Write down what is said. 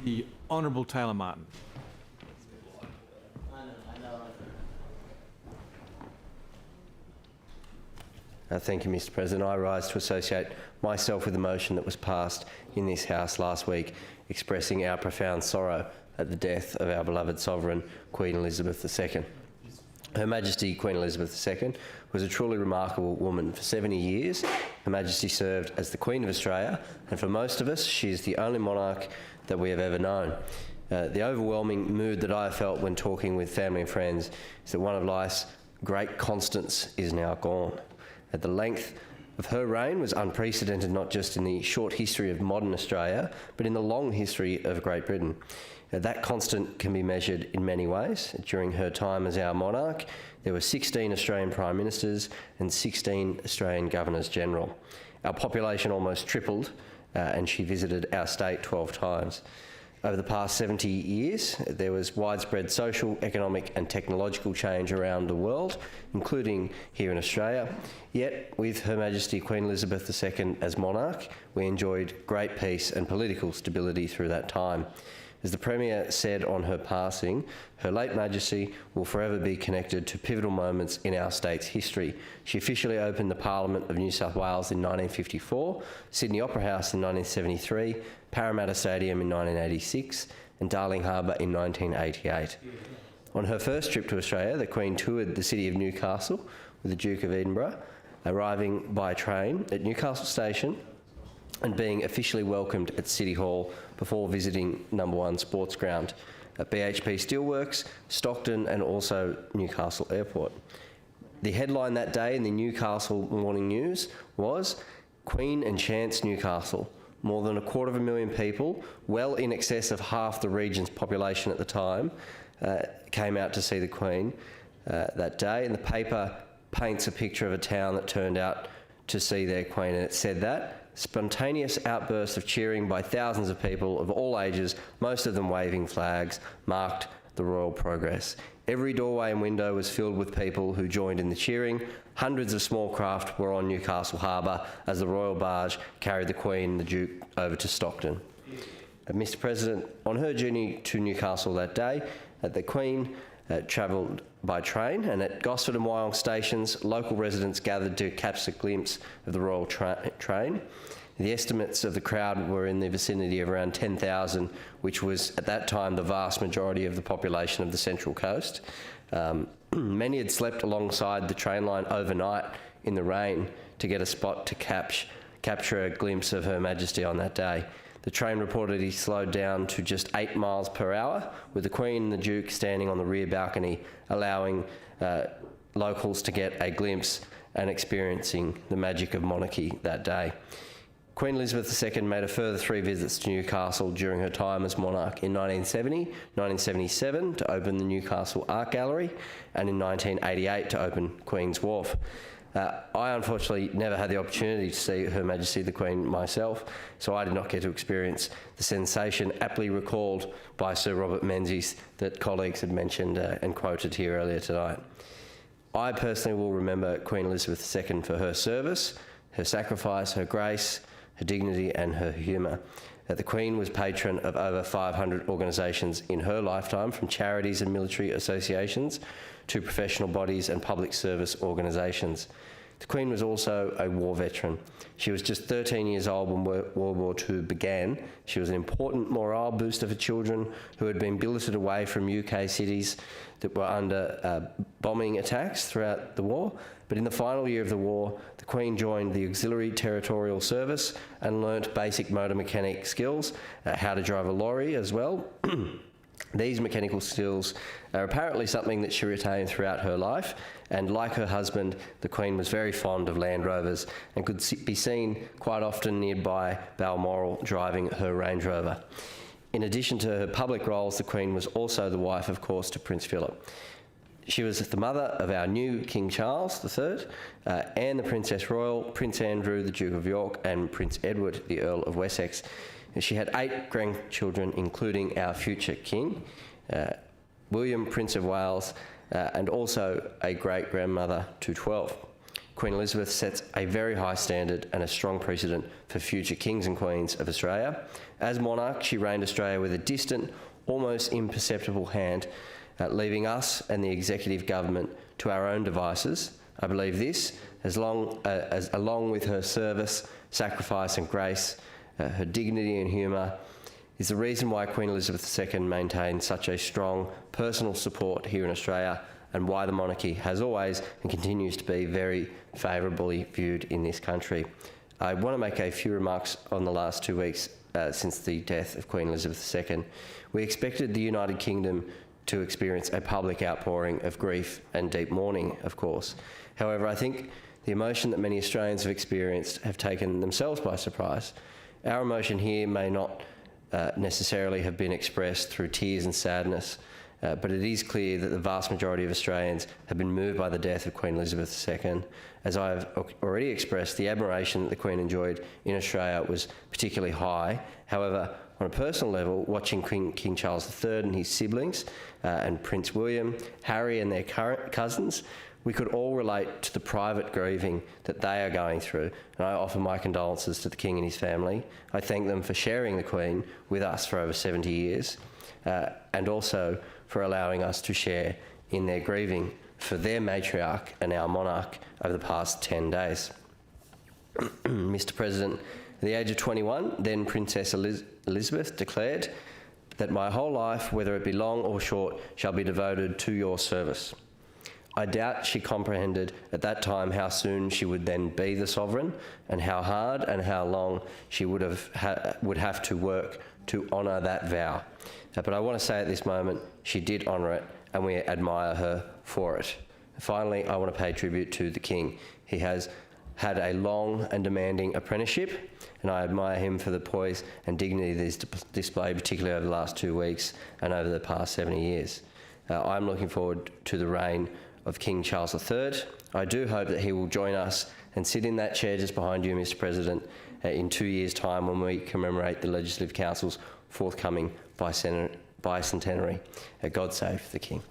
The Honourable Taylor Martin. Thank you, Mr. President. I rise to associate myself with the motion that was passed in this House last week, expressing our profound sorrow at the death of our beloved Sovereign, Queen Elizabeth II. Her Majesty Queen Elizabeth II was a truly remarkable woman. For 70 years, Her Majesty served as the Queen of Australia, and for most of us, she is the only monarch that we have ever known. The overwhelming mood that I have felt when talking with family and friends is that one of life's great constants is now gone. The length of her reign was unprecedented, not just in the short history of modern Australia, but in the long history of Great Britain. That constant can be measured in many ways. During her time as our monarch, there were 16 Australian Prime Ministers and 16 Australian Governors-General. Our population almost tripled, and she visited our state 12 times. Over the past 70 years, there was widespread social, economic and technological change around the world, including here in Australia. Yet, with Her Majesty Queen Elizabeth II as monarch, we enjoyed great peace and political stability through that time. As the Premier said on her passing, Her late Majesty will forever be connected to pivotal moments in our state's history. She officially opened the Parliament of New South Wales in 1954, Sydney Opera House in 1973, Parramatta Stadium in 1986 and Darling Harbour in 1988. On her first trip to Australia, the Queen toured the city of Newcastle with the Duke of Edinburgh, arriving by train at Newcastle Station and being officially welcomed at City Hall before visiting No. 1 Sports Ground at BHP Steelworks, Stockton and also Newcastle Airport. The headline that day in the Newcastle Morning News was Queen enchants Newcastle. More than 250,000 people, well in excess of half the region's population at the time, came out to see the Queen that day, and the paper paints a picture of a town that turned out to see their Queen, and it said that spontaneous outbursts of cheering by thousands of people of all ages, most of them waving flags, marked the royal progress. Every doorway and window was filled with people who joined in the cheering. Hundreds of small craft were on Newcastle Harbour as the royal barge carried the Queen and the Duke over to Stockton. Mr. President, on her journey to Newcastle that day, the Queen travelled by train, and at Gosford and Wyong stations, local residents gathered to catch a glimpse of the royal train. The estimates of the crowd were in the vicinity of around 10,000, which was at that time the vast majority of the population of the Central Coast. Many had slept alongside the train line overnight in the rain to get a spot to capture a glimpse of Her Majesty on that day. The train reportedly slowed down to just 8 miles per hour, with the Queen and the Duke standing on the rear balcony, allowing locals to get a glimpse and experiencing the magic of monarchy that day. Queen Elizabeth II made a further 3 visits to Newcastle during her time as monarch in 1970, 1977 to open the Newcastle Art Gallery, and in 1988 to open Queen's Wharf. I unfortunately never had the opportunity to see Her Majesty the Queen myself, so I did not get to experience the sensation aptly recalled by Sir Robert Menzies that colleagues had mentioned and quoted here earlier tonight. I personally will remember Queen Elizabeth II for her service, her sacrifice, her grace, her dignity and her humour. The Queen was patron of over 500 organisations in her lifetime, from charities and military associations to professional bodies and public service organisations. The Queen was also a war veteran. She was just 13 years old when World War II began. She was an important morale booster for children who had been billeted away from UK cities that were under bombing attacks throughout the war. But in the final year of the war, the Queen joined the Auxiliary Territorial Service and learnt basic motor mechanic skills, how to drive a lorry as well. These mechanical skills are apparently something that she retained throughout her life, and like her husband, the Queen was very fond of Land Rovers and could be seen quite often nearby Balmoral driving her Range Rover. In addition to her public roles, the Queen was also the wife, of course, to Prince Philip. She was the mother of our new King Charles III, Anne the Princess Royal, Prince Andrew the Duke of York and Prince Edward the Earl of Wessex. She had 8 grandchildren, including our future King, William, Prince of Wales, and also a great-grandmother to 12. Queen Elizabeth sets a very high standard and a strong precedent for future kings and queens of Australia. As monarch, she reigned Australia with a distant, almost imperceptible hand, leaving us and the executive government to our own devices. I believe this, along with her service, sacrifice and grace, her dignity and humour, is the reason why Queen Elizabeth II maintains such a strong personal support here in Australia, and why the monarchy has always and continues to be very favourably viewed in this country. I want to make a few remarks on the last 2 weeks since the death of Queen Elizabeth II. We expected the United Kingdom to experience a public outpouring of grief and deep mourning, of course. However, I think the emotion that many Australians have experienced have taken themselves by surprise. Our emotion here may not necessarily have been expressed through tears and sadness, but it is clear that the vast majority of Australians have been moved by the death of Queen Elizabeth II. As I have already expressed, the admiration that the Queen enjoyed in Australia was particularly high. However, on a personal level, watching King Charles III and his siblings, and Prince William, Harry and their current cousins, we could all relate to the private grieving that they are going through, and I offer my condolences to the King and his family. I thank them for sharing the Queen with us for over 70 years, and also for allowing us to share in their grieving for their matriarch and our monarch over the past 10 days. Mr. President, at the age of 21, then Princess Elizabeth declared that my whole life, whether it be long or short, shall be devoted to your service. I doubt she comprehended at that time how soon she would then be the sovereign, and how hard and how long she would have to work to honour that vow. But I want to say at this moment, she did honour it, and we admire her for it. Finally, I want to pay tribute to the King. He has had a long and demanding apprenticeship, and I admire him for the poise and dignity that he's displayed, particularly over the last 2 weeks and over the past 70 years. I'm looking forward to the reign of King Charles III. I do hope that he will join us and sit in that chair just behind you, Mr. President, in 2 years' time when we commemorate the Legislative Council's forthcoming bicentenary. God save the King.